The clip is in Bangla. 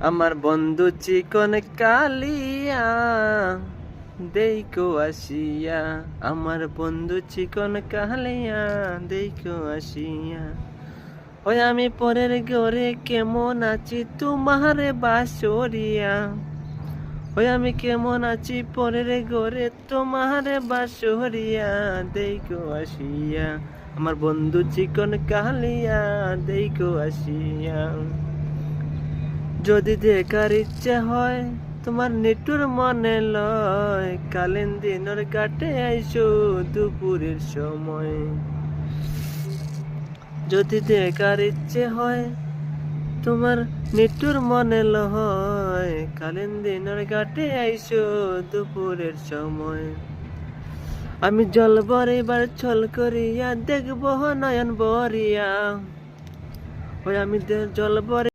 আমার বন্ধু চিকন কালিয়া দেইকো আসিয়া, আমার বন্ধু চিকন কালিয়া দেইকো আসিয়া। ওই আমি পরের ঘরে কেমন আছি তোমার বাসরিয়া, ওই আমি কেমন আছি পরের ঘরে তোমার বাসরিয়া দেইকো আসিয়া, আমার বন্ধু চিকন কালিয়া দেইকো আসিয়া। যদি দেখার ইচ্ছে হয় তোমার নিটুর মনে লয়, কালিন দিনের কাটে আইসো দুপুরের সময়। যদি দেখার ইচ্ছে হয় তোমার নিটুর মনে লয়, কালিন দিনের কাটে আইসো দুপুরের সময়। আমি জল বরিবার ছল করিয়া দেখবো নয়ন বরিয়া, ওই আমি জল বরে